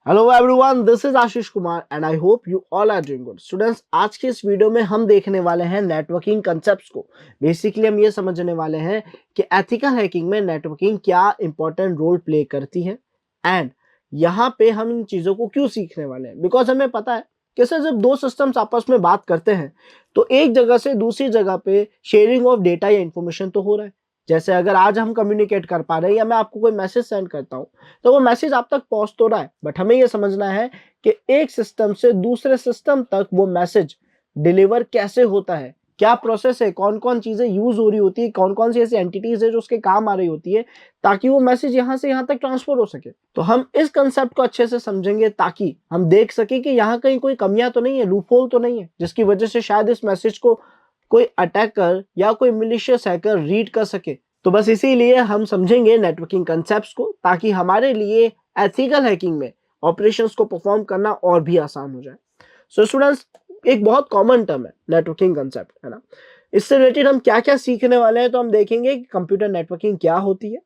Hello everyone, this is Ashish Kumar and I hope you all are doing good. Students, आज के इस video में हम देखने वाले हैं नेटवर्किंग कंसेप्ट्स को। बेसिकली हम ये समझने वाले हैं कि एथिकल हैकिंग में नेटवर्किंग क्या इंपॉर्टेंट रोल प्ले करती है एंड यहाँ पे हम इन चीज़ों को क्यों सीखने वाले हैं। बिकॉज हमें पता है कि सर जब दो सिस्टम्स आपस में बात करते हैं तो एक जगह से दूसरी जगह पे शेयरिंग ऑफ डेटा या इन्फॉर्मेशन तो हो रहा है। जैसे अगर आज हम कम्युनिकेट कर पा रहे हैं या मैं आपको कोई मैसेज सेंड करता हूँ तो वो मैसेज आप तक पहुंच तो रहा है, बट हमें ये समझना है कि एक सिस्टम से दूसरे सिस्टम तक वो मैसेज डिलीवर कैसे होता है, क्या प्रोसेस है, कौन कौन चीजें यूज हो रही होती है, कौन कौन सी ऐसी एंटिटीज है जो उसके काम आ रही होती है ताकि वो मैसेज यहाँ से यहाँ तक ट्रांसफर हो सके। तो हम इस कंसेप्ट को अच्छे से समझेंगे ताकि हम देख सके कि यहाँ कहीं कोई कमियां तो नहीं है, लूपहोल तो नहीं है जिसकी वजह से शायद इस मैसेज को कोई अटैकर या कोई मिलिशियस हैकर रीड कर सके। तो बस इसीलिए हम समझेंगे नेटवर्किंग कंसेप्ट्स को ताकि हमारे लिए एथिकल हैकिंग में ऑपरेशंस को परफॉर्म करना और भी आसान हो जाए। सो स्टूडेंट्स, एक बहुत कॉमन टर्म है नेटवर्किंग कंसेप्ट, है ना। इससे रिलेटेड हम क्या क्या सीखने वाले हैं, तो हम देखेंगे कि कंप्यूटर नेटवर्किंग क्या होती है,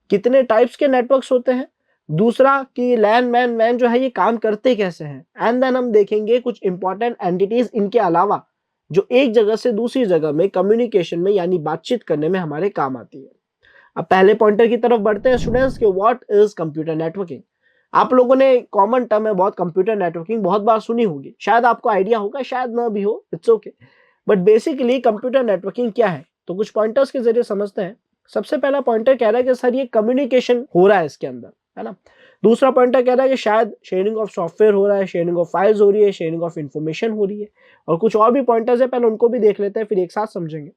कितने टाइप्स के नेटवर्क्स होते हैं, दूसरा कि लैन मैन मैन जो है ये काम करते कैसे हैं, एंड देन हम देखेंगे कुछ इंपॉर्टेंट एंटिटीज इनके अलावा जो एक जगह से दूसरी जगह में कम्युनिकेशन में यानी बातचीत करने में हमारे काम आती है। अब पहले पॉइंटर की तरफ बढ़ते हैं स्टूडेंट्स कि व्हाट इज कंप्यूटर नेटवर्किंग। आप लोगों ने कॉमन टर्म है बहुत, कंप्यूटर नेटवर्किंग बहुत बार सुनी होगी, शायद आपको आइडिया होगा शायद ना भी हो, it's okay. But basically computer networking क्या है तो कुछ पॉइंटर्स के जरिए समझते हैं। सबसे पहला पॉइंटर कह रहा है कि सर ये कम्युनिकेशन हो रहा है इसके अंदर, है ना। दूसरा पॉइंटर कह रहा है कि शायद शेयरिंग ऑफ सॉफ्टवेयर हो रहा है, शेयरिंग ऑफ फाइल्स हो रही है, शेयरिंग ऑफ इंफॉर्मेशन हो रही है, और कुछ और भी पॉइंटर्स है, पहले उनको भी देख लेते हैं फिर एक साथ समझेंगे।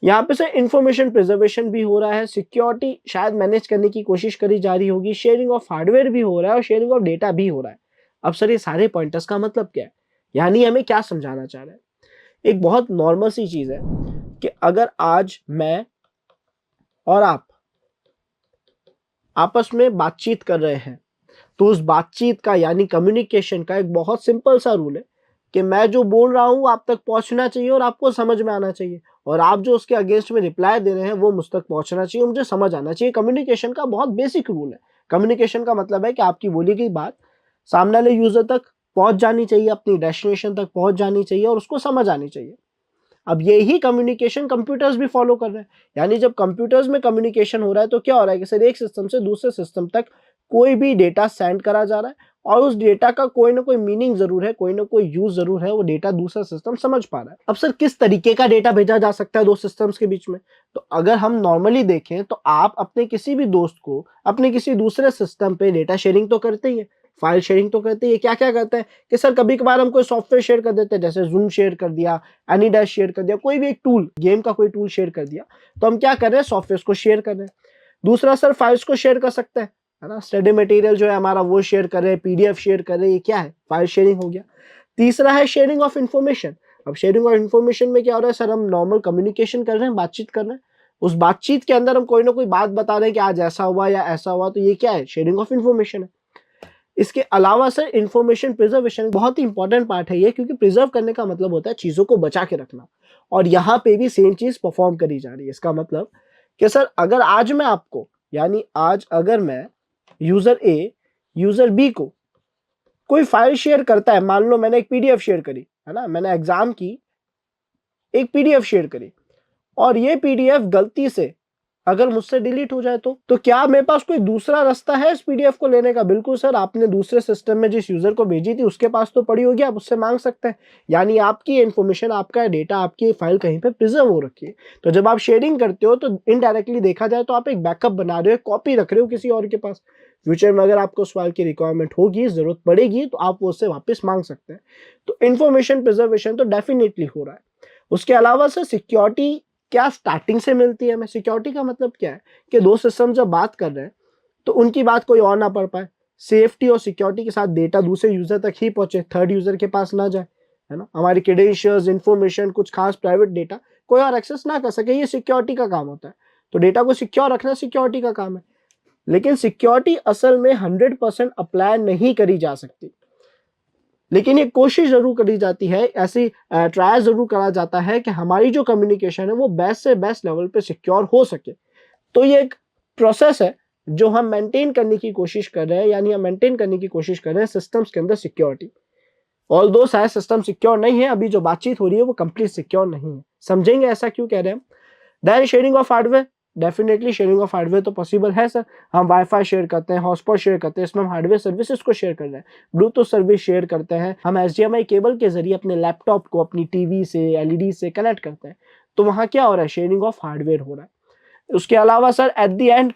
यहाँ पे से इंफॉर्मेशन प्रिजर्वेशन भी हो रहा है, सिक्योरिटी शायद मैनेज करने की कोशिश करी जा रही होगी, शेयरिंग ऑफ हार्डवेयर भी हो रहा है और शेयरिंग ऑफ डेटा भी हो रहा है। अब सर ये सारे पॉइंटर्स का मतलब क्या है, यानी हमें क्या समझाना चाह रहे हैं। एक बहुत नॉर्मल सी चीज है कि अगर आज मैं और आप आपस में बातचीत कर रहे हैं तो उस बातचीत का यानी कम्युनिकेशन का एक बहुत सिंपल सा रूल है कि मैं जो बोल रहा हूं आप तक पहुंचना चाहिए और आपको समझ में आना चाहिए, और आप जो उसके अगेंस्ट में रिप्लाई दे रहे हैं वो मुझ तक पहुंचना चाहिए, मुझे समझ आना चाहिए। कम्युनिकेशन का बहुत बेसिक रूल है। कम्युनिकेशन का मतलब है कि आपकी बोली गई बात सामने वाले यूजर तक पहुंच जानी चाहिए, अपनी डेस्टिनेशन तक पहुंच जानी चाहिए और उसको समझ आनी चाहिए। अब यही कम्युनिकेशन कंप्यूटर्स भी फॉलो कर रहे हैं, यानी जब कंप्यूटर्स में कम्युनिकेशन हो रहा है तो क्या हो रहा है कि सर एक सिस्टम से दूसरे सिस्टम तक कोई भी डेटा सेंड करा जा रहा है और उस डेटा का कोई ना कोई मीनिंग जरूर है, कोई ना कोई यूज जरूर है, वो डेटा दूसरा सिस्टम समझ पा रहा है। अब सर किस तरीके का डेटा भेजा जा सकता है दो सिस्टम्स के बीच में, तो अगर हम नॉर्मली देखें तो आप अपने किसी भी दोस्त को अपने किसी दूसरे सिस्टम पे डेटा शेयरिंग तो करते ही है, फाइल शेयरिंग तो करते ही। क्या क्या करते हैं कि सर कभी कभार हम कोई सॉफ्टवेयर शेयर कर देते हैं, जैसे जूम शेयर कर दिया, एनीडैश शेयर कर दिया, कोई भी एक टूल, गेम का कोई टूल शेयर कर दिया, तो हम क्या कर रहे हैं, सॉफ्टवेयर को शेयर कर रहे हैं। दूसरा सर फाइल्स को शेयर कर सकते हैं, है ना, स्टडी मटेरियल जो है हमारा वो शेयर कर रहे हैं, पीडीएफ शेयर कर रहे हैं, ये क्या है, फाइल शेयरिंग हो गया। तीसरा है शेयरिंग ऑफ इन्फॉर्मेशन। अब शेयरिंग ऑफ इन्फॉर्मेशन में क्या हो रहा है, सर हम नॉर्मल कम्युनिकेशन कर रहे हैं, बातचीत कर रहे हैं, उस बातचीत के अंदर हम कोई ना कोई बात बता रहे हैं कि आज ऐसा हुआ या ऐसा हुआ, तो ये क्या है, शेयरिंग ऑफ इन्फॉर्मेशन है। इसके अलावा सर इंफॉर्मेशन प्रिजर्वेशन बहुत ही इंपॉर्टेंट पार्ट है ये, क्योंकि प्रिजर्व करने का मतलब होता है चीजों को बचा के रखना, और यहाँ पे भी सेम चीज परफॉर्म करी जा रही है। इसका मतलब कि सर अगर आज मैं आपको, यानी आज अगर मैं यूजर ए यूजर बी को कोई फाइल शेयर करता है, मान लो मैंने एक पीडीएफ शेयर करी, है ना, मैंने एग्जाम की एक पीडीएफ शेयर करी और ये पीडीएफ गलती से अगर मुझसे डिलीट हो जाए तो क्या मेरे पास कोई दूसरा रास्ता है इस पीडीएफ को लेने का? बिल्कुल सर, आपने दूसरे सिस्टम में जिस यूजर को भेजी थी उसके पास तो पड़ी होगी, आप उससे मांग सकते हैं। यानी आपकी इंफॉर्मेशन, आपका डेटा, आपकी फाइल कहीं पे प्रिजर्व हो रखी है। तो जब आप शेयरिंग करते हो तो इनडायरेक्टली देखा जाए तो आप एक बैकअप बना रहे हो, कॉपी रख रहे हो किसी और के पास। फ्यूचर में अगर आपको उस फाइल की रिक्वायरमेंट होगी, जरूरत पड़ेगी, तो आप वो उससे वापस मांग सकते हैं। तो इन्फॉर्मेशन प्रिजर्वेशन तो डेफिनेटली हो रहा है। उसके अलावा सर सिक्योरिटी क्या स्टार्टिंग से मिलती है हमें। सिक्योरिटी का मतलब क्या है कि दो सिस्टम जब बात कर रहे हैं तो उनकी बात कोई और ना पढ़ पाए, सेफ्टी और सिक्योरिटी के साथ डेटा दूसरे यूजर तक ही पहुंचे, थर्ड यूजर के पास ना जाए, है ना। हमारी क्रेडेंशियल्स, इंफॉर्मेशन, कुछ खास प्राइवेट डेटा कोई और एक्सेस ना कर सके, ये सिक्योरिटी का काम होता है। तो डेटा को सिक्योर रखना सिक्योरिटी का काम है। लेकिन सिक्योरिटी असल में 100% अप्लाई नहीं करी जा सकती, लेकिन ये कोशिश जरूर करी जाती है, ऐसी ट्रायल जरूर करा जाता है कि हमारी जो कम्युनिकेशन है वो बेस्ट से बेस्ट लेवल पे सिक्योर हो सके। तो ये एक प्रोसेस है जो हम मेंटेन करने की कोशिश कर रहे हैं, यानी हम मेंटेन करने की कोशिश कर रहे हैं सिस्टम्स के अंदर सिक्योरिटी। ऑल्दो शायद सिस्टम सिक्योर नहीं है, अभी जो बातचीत हो रही है वो कंप्लीट सिक्योर नहीं है। समझेंगे ऐसा क्यों कह रहे हैं हम। Then sharing of hardware, definitely sharing of hardware तो पॉसिबल है सर। हम वाईफाई शेयर करते हैं, हॉटस्पॉट शेयर करते हैं, इसमें हम हार्डवेयर सर्विसेज को शेयर कर रहे हैं, ब्लूटूथ सर्विस शेयर करते हैं, हम एचडीएमआई केबल के जरिए अपने लैपटॉप को अपनी टीवी से, एलईडी से कनेक्ट करते हैं। तो वहां क्या हो रहा है, शेयरिंग ऑफ हार्डवेयर हो रहा है। उसके अलावा सर एट द एंड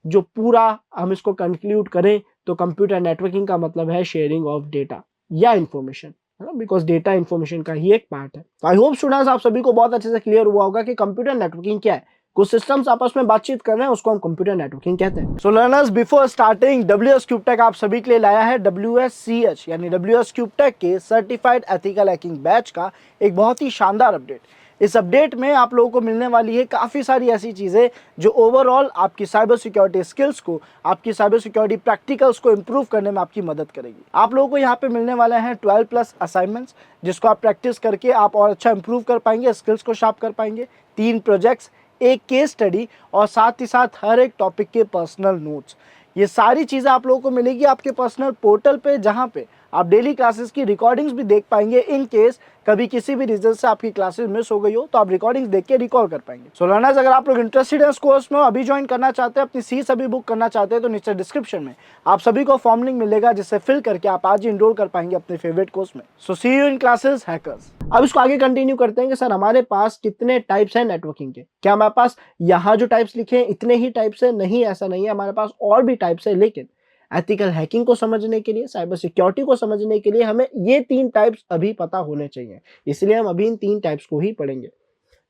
जो पूरा हम इसको कंक्लूड करें तो कंप्यूटर नेटवर्किंग का मतलब है शेयरिंग ऑफ डेटा या इंफॉर्मेशन, है ना, बिकॉज डेटा इंफॉर्मेशन का ही एक पार्ट है। आई होप स्टूडेंट्स आप सभी को बहुत अच्छे से क्लियर हुआ होगा कि कंप्यूटर नेटवर्किंग क्या है। कुछ सिस्टम्स आपस में बातचीत कर रहे हैं, उसको हम कंप्यूटर नेटवर्किंग कहते हैं। सो लर्नर्स, बिफोर स्टार्टिंग WS क्यूबटेक आप सभी के लिए लाया है WSCH यानी WS क्यूबटेक के सर्टिफाइड एथिकल हैकिंग बैच का एक बहुत ही शानदार अपडेट। इस अपडेट में आप लोगों को मिलने वाली है काफ़ी सारी ऐसी चीज़ें जो ओवरऑल आपकी साइबर सिक्योरिटी स्किल्स को, आपकी साइबर सिक्योरिटी प्रैक्टिकल्स को इंप्रूव करने में आपकी मदद करेगी। आप लोगों को यहाँ पे मिलने वाले हैं 12+ असाइनमेंट्स, जिसको आप प्रैक्टिस करके आप और अच्छा इंप्रूव कर पाएंगे, स्किल्स को शार्प कर पाएंगे। 3 प्रोजेक्ट्स, एक केस स्टडी और साथ ही साथ हर एक टॉपिक के पर्सनल नोट्स। ये सारी चीज़ें आप लोगों को मिलेगी आपके पर्सनल पोर्टल पे, जहाँ पे आप डेली क्लासेस की रिकॉर्डिंग्स भी देख पाएंगे। इन केस कभी किसी भी रीजन से आपकी क्लासेस मिस हो गई हो तो आप रिकॉर्डिंग्स देख के रिकॉल कर पाएंगे। सो लर्नर्स, अगर आप लोग इंटरेस्टेड है इस कोर्स में, अभी ज्वाइन करना चाहते हैं, अपनी सीट्स अभी बुक करना चाहते हैं, तो नीचे डिस्क्रिप्शन में आप सभी को फॉर्म लिंक मिलेगा, जिससे फिल करके आप आज ही इनरोल कर पाएंगे अपने फेवरेट कोर्स में। सो सी यू इन क्लासेस हैकर्स। अब इसको आगे कंटिन्यू करते हैं कि सर हमारे पास कितने टाइप्स हैं नेटवर्किंग के। क्या हमारे पास यहाँ जो टाइप्स लिखे हैं इतने ही टाइप्स है? नहीं, ऐसा नहीं है, हमारे पास और भी टाइप्स है। लेकिन एथिकल हैकिंग को समझने के लिए, साइबर सिक्योरिटी को समझने के लिए हमें ये 3 टाइप्स अभी पता होने चाहिए, इसलिए हम अभी इन 3 टाइप्स को ही पढ़ेंगे।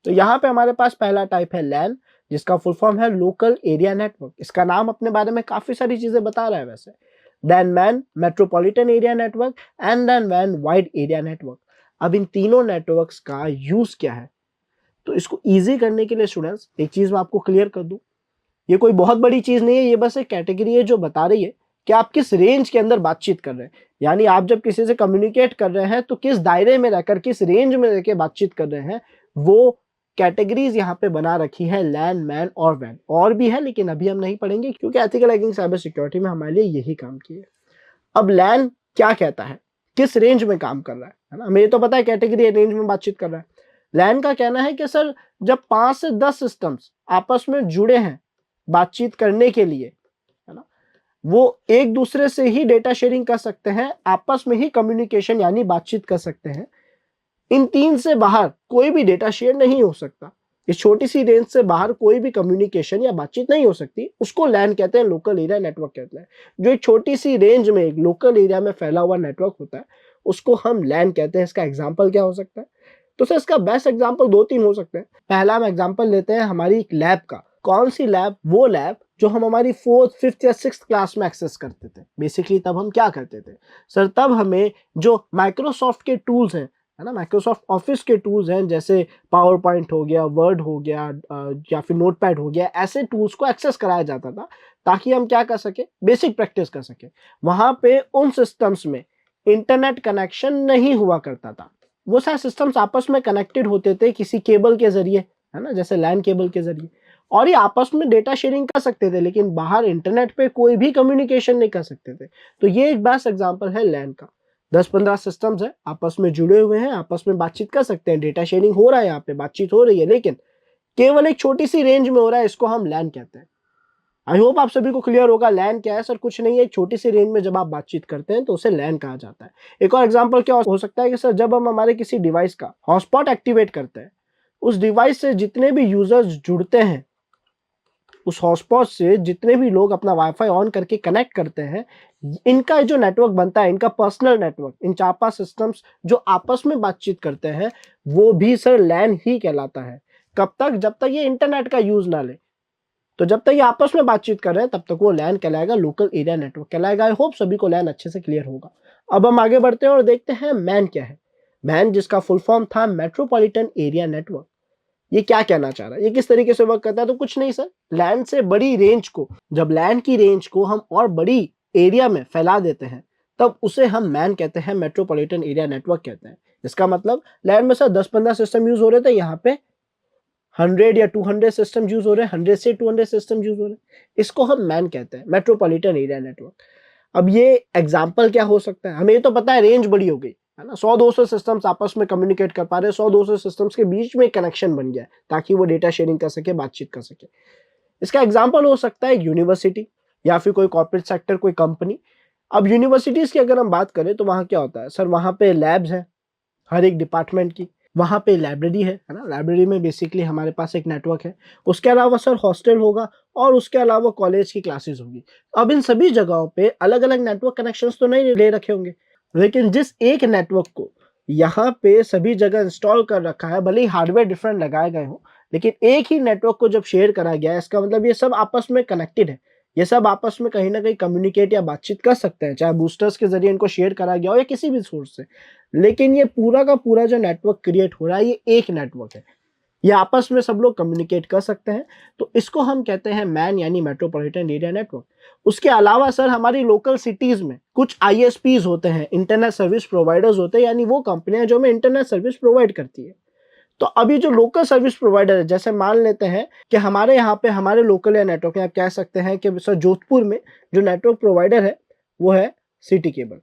तो यहाँ पे हमारे पास पहला टाइप है लैन, जिसका फुल फॉर्म है लोकल एरिया नेटवर्क। इसका नाम अपने बारे में काफी सारी चीजें बता रहा है वैसे। Then MAN, metropolitan area network and then वैन, वाइड एरिया नेटवर्क। अब इन तीनों नेटवर्क्स का यूज क्या है, तो इसको इजी करने के लिए स्टूडेंट्स एक चीज मैं आपको क्लियर कर दूं। ये कोई बहुत बड़ी चीज नहीं है, ये बस एक कैटेगरी है जो बता रही है कि आप किस रेंज के अंदर बातचीत कर रहे हैं। यानी आप जब किसी से कम्युनिकेट कर रहे हैं तो किस दायरे में रहकर, किस रेंज में रहकर बातचीत कर रहे हैं, वो कैटेगरीज यहाँ पे बना रखी है लैन, मैन और वैन। और भी है लेकिन अभी हम नहीं पढ़ेंगे, क्योंकि एथिकल हैकिंग साइबर सिक्योरिटी में हमारे लिए यही काम किए। अब लैन क्या कहता है, किस रेंज में काम कर रहा है ना, हमें ये तो पता है कैटेगरी रेंज में बातचीत कर रहा है। लैन का कहना है कि सर जब 5 से 10 सिस्टम्स आपस में जुड़े हैं बातचीत करने के लिए, है ना, वो एक दूसरे से ही डेटा शेयरिंग कर सकते हैं, आपस में ही कम्युनिकेशन यानी बातचीत कर सकते हैं। इन 3 से बाहर कोई भी डेटा शेयर नहीं हो सकता। इस छोटी सी रेंज से बाहर कोई भी कम्युनिकेशन या बातचीत नहीं हो सकती। उसको लैन कहते हैं, लोकल एरिया नेटवर्क कहते हैं। जो एक छोटी सी रेंज में एक लोकल एरिया में फैला हुआ नेटवर्क होता है उसको हम लैन कहते हैं। इसका एग्जाम्पल क्या हो सकता है, तो सर इसका बेस्ट एग्जाम्पल 2-3 हो सकते हैं। पहला हम एग्जाम्पल लेते हैं हमारी एक लैब का। कौन सी लैब? वो लैब जो हम हमारी 4th, 5th या 6th क्लास में एक्सेस करते थे। बेसिकली तब हम क्या करते थे सर, तब हमें जो माइक्रोसॉफ्ट के टूल्स हैं, है ना, माइक्रोसॉफ्ट ऑफिस के टूल्स हैं, जैसे पावर पॉइंट हो गया, वर्ड हो गया, या फिर नोटपैड हो गया, ऐसे टूल्स को एक्सेस कराया जाता था ताकि हम क्या कर सके, बेसिक प्रैक्टिस कर सके। वहां पे उन सिस्टम्स में इंटरनेट कनेक्शन नहीं हुआ करता था। वो सारे सिस्टम्स आपस में कनेक्टेड होते थे किसी केबल के जरिए, है ना, जैसे लैन केबल के जरिए, और ये आपस में डेटा शेयरिंग कर सकते थे, लेकिन बाहर इंटरनेट पे कोई भी कम्युनिकेशन नहीं कर सकते थे। तो ये एक बेस्ट एग्जांपल है लैन का। 10-15 सिस्टम्स है, आपस में जुड़े हुए हैं, आपस में बातचीत कर सकते हैं, डेटा शेयरिंग हो रहा है, यहाँ पे बातचीत हो रही है, लेकिन केवल एक छोटी सी रेंज में हो रहा है। इसको हम लैन कहते हैं। आई होप आप सभी को क्लियर होगा लैन क्या है। सर कुछ नहीं है, एक छोटी सी रेंज में जब आप बातचीत करते हैं तो उसे लैन कहा जाता है। एक और एग्जांपल क्या हो सकता है कि सर जब हम हमारे किसी डिवाइस का हॉटस्पॉट एक्टिवेट करते हैं, उस डिवाइस से जितने भी यूजर्स जुड़ते हैं, उस हॉटस्पॉट से जितने भी लोग अपना वाईफाई ऑन करके कनेक्ट करते हैं, इनका जो नेटवर्क बनता है, इनका पर्सनल नेटवर्क, इन 4-5 सिस्टम्स जो आपस में बातचीत करते हैं, वो भी सर लैन ही कहलाता है। कब तक? जब तक ये इंटरनेट का यूज ना ले। तो जब तक ये आपस में बातचीत कर रहे हैं तब तक वो लैन कहलाएगा, लोकल एरिया नेटवर्क कहलाएगा। आई होप सभी को लैन अच्छे से क्लियर होगा। अब हम आगे बढ़ते हैं और देखते हैं मैन क्या है। मैन, जिसका फुल फॉर्म था मेट्रोपॉलिटन एरिया नेटवर्क, ये क्या कहना चाह रहा है, ये किस तरीके से वर्क करता है? तो कुछ नहीं सर, लैन से बड़ी रेंज को, जब लैन की रेंज को हम और बड़ी एरिया में फैला देते हैं तब उसे हम मैन कहते हैं, मेट्रोपॉलिटन एरिया नेटवर्क कहते हैं। इसका मतलब लैन में सर 10-15 सिस्टम यूज हो रहे थे, यहाँ पे 100 या 200 सिस्टम यूज हो रहे हैं, 100 से 200 सिस्टम यूज हो रहे हैं, इसको हम मैन कहते हैं, मेट्रोपॉलिटन एरिया नेटवर्क। अब ये एग्जाम्पल क्या हो सकता है, हमें ये तो पता है रेंज बड़ी हो गई है ना, 100-200 सिस्टम्स आपस में कम्युनिकेट कर पा रहे हैं, 100-200 सिस्टम्स के बीच में कनेक्शन बन गया है ताकि वो डेटा शेयरिंग कर सके, बातचीत कर सके। इसका एग्जाम्पल हो सकता है यूनिवर्सिटी या फिर कोई कॉर्पोरेट सेक्टर, कोई कंपनी। अब यूनिवर्सिटीज की अगर हम बात करें तो वहाँ क्या होता है सर, वहाँ पे लैब्स हैं हर एक डिपार्टमेंट की, वहाँ पे लाइब्रेरी है ना, लाइब्रेरी में बेसिकली हमारे पास एक नेटवर्क है, उसके अलावा सर हॉस्टल होगा और उसके अलावा कॉलेज की क्लासेस होगी। अब इन सभी जगहों पे अलग अलग नेटवर्क कनेक्शंस तो नहीं ले रखे होंगे, लेकिन जिस एक नेटवर्क को यहाँ पे सभी जगह इंस्टॉल कर रखा है, भले ही हार्डवेयर डिफरेंट लगाए गए हो, लेकिन एक ही नेटवर्क को जब शेयर करा गया है, इसका मतलब ये सब आपस में कनेक्टेड है, ये सब आपस में कहीं ना कहीं कम्युनिकेट या बातचीत कर सकते हैं, चाहे बूस्टर्स के जरिए इनको शेयर करा गया हो या किसी भी सोर्स से। लेकिन ये पूरा का पूरा जो नेटवर्क क्रिएट हो रहा है, ये एक नेटवर्क है, ये आपस में सब लोग कम्युनिकेट कर सकते हैं, तो इसको हम कहते हैं मैन यानी मेट्रोपॉलिटन एरिया नेटवर्क। उसके अलावा सर हमारी लोकल सिटीज में कुछ आईएसपीज होते हैं, इंटरनेट सर्विस प्रोवाइडर्स होते हैं, यानी वो कंपनियां जो हमें इंटरनेट सर्विस प्रोवाइड करती है। तो अभी जो लोकल सर्विस प्रोवाइडर है, जैसे मान लेते हैं कि हमारे यहाँ पे हमारे लोकल या नेटवर्क, आप कह सकते हैं कि सर जोधपुर में जो नेटवर्क प्रोवाइडर है वो है सिटी केबल,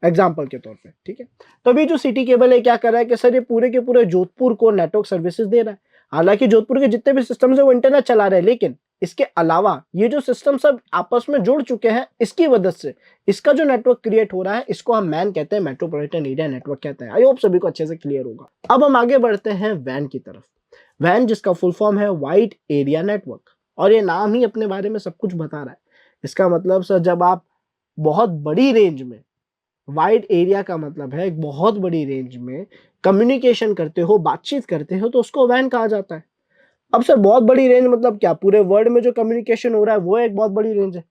एग्जाम्पल के तौर पे, ठीक है। तो अभी जो सिटी केबल है क्या कर रहा है कि सर ये पूरे के पूरे जोधपुर को नेटवर्क सर्विसेज दे रहा है। हालांकि जोधपुर के जितने भी सिस्टम्स है वो इंटरनेट चला रहे हैं, लेकिन इसके अलावा ये जो सिस्टम सब आपस में जुड़ चुके हैं, इसकी वजह से इसका जो नेटवर्क क्रिएट हो रहा है, इसको हम मैन कहते हैं, मेट्रोपॉलिटन एरिया नेटवर्क कहते हैं। आई होप सभी को अच्छे से क्लियर होगा। अब हम आगे बढ़ते हैं वैन की तरफ। वैन जिसका फुल फॉर्म है वाइड एरिया नेटवर्क, और ये नाम ही अपने बारे में सब कुछ बता रहा है। इसका मतलब सर जब आप बहुत बड़ी रेंज में, वाइड एरिया का मतलब है एक बहुत बड़ी रेंज में कम्युनिकेशन करते हो, बातचीत करते हो, तो उसको वैन कहा जाता है। अब सर बहुत बड़ी रेंज मतलब क्या, पूरे वर्ल्ड में जो कम्युनिकेशन हो रहा है वो एक बहुत बड़ी रेंज है।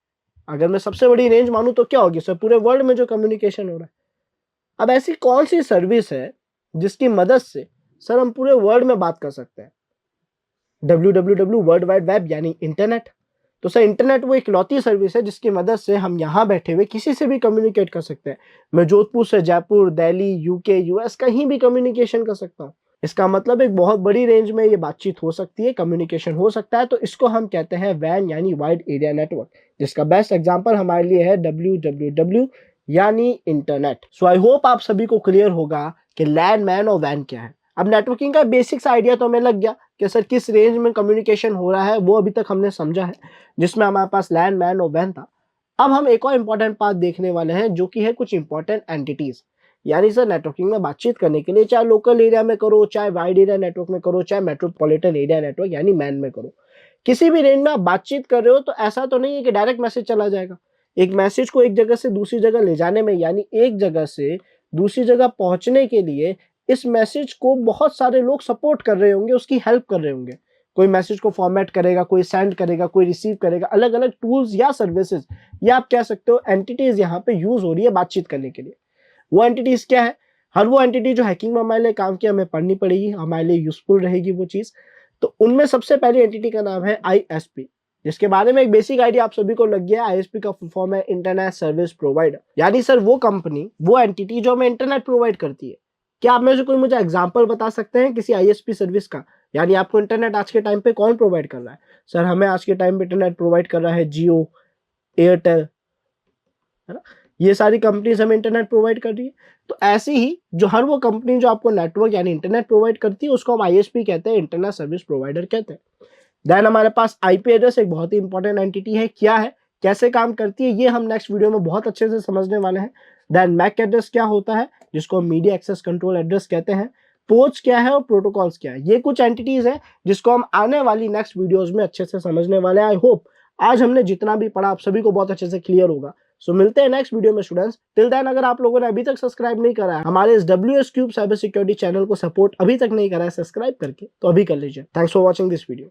अगर मैं सबसे बड़ी रेंज मानूं तो क्या होगी सर, पूरे वर्ल्ड में जो कम्युनिकेशन हो रहा है। अब ऐसी कौन सी सर्विस है जिसकी मदद से सर हम पूरे वर्ल्ड में बात कर सकते हैं? www वर्ल्ड वाइड वेब यानी इंटरनेट। तो सर इंटरनेट वो इकलौती सर्विस है जिसकी मदद से हम यहाँ बैठे हुए किसी से भी कम्युनिकेट कर सकते हैं। मैं जोधपुर से जयपुर, दिल्ली, यूके, यूएस कहीं भी कम्युनिकेशन कर सकता हूँ। इसका मतलब एक बहुत बड़ी रेंज में ये बातचीत हो सकती है, कम्युनिकेशन हो सकता है, तो इसको हम कहते हैं वैन यानी वाइड एरिया नेटवर्क, जिसका बेस्ट एग्जांपल हमारे लिए है www यानी इंटरनेट। सो आई होप आप सभी को क्लियर होगा कि लैन, मैन और वैन क्या है। अब नेटवर्किंग का बेसिक्स आइडिया तो हमें लग गया कि सर किस रेंज में कम्युनिकेशन हो रहा है, वो अभी तक हमने समझा है, जिसमें हमारे पास लैन, मैन और वैन था। अब हम एक और इम्पोर्टेंट पार्ट देखने वाले हैं, जो कि है कुछ इंपॉर्टेंट एंटिटीज। यानी सर नेटवर्किंग में बातचीत करने के लिए, चाहे लोकल एरिया में करो, चाहे वाइड एरिया नेटवर्क में करो, चाहे मेट्रोपॉलिटन एरिया नेटवर्क यानी मैन में करो, किसी भी रेंज में आप बातचीत कर रहे हो, तो ऐसा तो नहीं है कि डायरेक्ट मैसेज चला जाएगा। एक मैसेज को एक जगह से दूसरी जगह ले जाने में, यानी एक जगह से दूसरी जगह पहुंचने के लिए, इस मैसेज को बहुत सारे लोग सपोर्ट कर रहे होंगे, उसकी हेल्प कर रहे होंगे। कोई मैसेज को फॉर्मेट करेगा, कोई सेंड करेगा, कोई रिसीव करेगा। अलग अलग टूल्स या सर्विसेज, या आप कह सकते हो एंटिटीज यहाँ पे यूज हो रही है बातचीत करने के लिए। वो एंटिटीज क्या है? हर वो एंटिटी जो हैकिंग में हमारे लिए काम किया, हमें पढ़नी पड़ेगी, हमारे लिए यूजफुल रहेगी वो चीज। तो उनमें सबसे पहली एंटिटी का नाम है आईएसपी, जिसके बारे में एक बेसिक आइडिया आप सभी को लग गया है। आईएसपी का फुल फॉर्म है इंटरनेट सर्विस प्रोवाइडर, यानी सर वो कंपनी, वो एंटिटी जो हमें इंटरनेट प्रोवाइड करती है। क्या आप में से कोई मुझे एग्जांपल बता सकते हैं किसी आईएसपी सर्विस का? यानी आपको इंटरनेट आज के टाइम पे कौन प्रोवाइड कर रहा है? सर हमें आज के टाइम पे इंटरनेट प्रोवाइड कर रहा है जियो, एयरटेल, है ना, ये सारी कंपनीज हमें इंटरनेट प्रोवाइड कर रही है। तो ऐसी ही जो हर वो कंपनी जो आपको नेटवर्क यानी इंटरनेट प्रोवाइड करती है, उसको हम आईएसपी कहते हैं, इंटरनेट सर्विस प्रोवाइडर कहते हैं। देन हमारे पास आईपी एड्रेस एक बहुत ही इंपॉर्टेंट एंटिटी है। क्या है, कैसे काम करती है, ये हम नेक्स्ट वीडियो में बहुत अच्छे से समझने वाले हैं। देन मैक एड्रेस क्या होता है, जिसको मीडिया एक्सेस कंट्रोल एड्रेस कहते हैं। पोर्ट्स क्या है और प्रोटोकॉल्स क्या है, ये कुछ एंटिटीज है जिसको हम आने वाली नेक्स्ट वीडियोस में अच्छे से समझने वाले हैं। आई होप आज हमने जितना भी पढ़ा आप सभी को बहुत अच्छे से क्लियर होगा। सो मिलते हैं नेक्स्ट वीडियो में स्टूडेंट्स। टिल देन अगर आप लोगों ने अभी तक सब्सक्राइब नहीं करा है, हमारे इस WS Cube cyber security channel को सपोर्ट अभी तक नहीं करा है सब्सक्राइब करके, तो अभी कर लीजिए। Thanks for watching this video.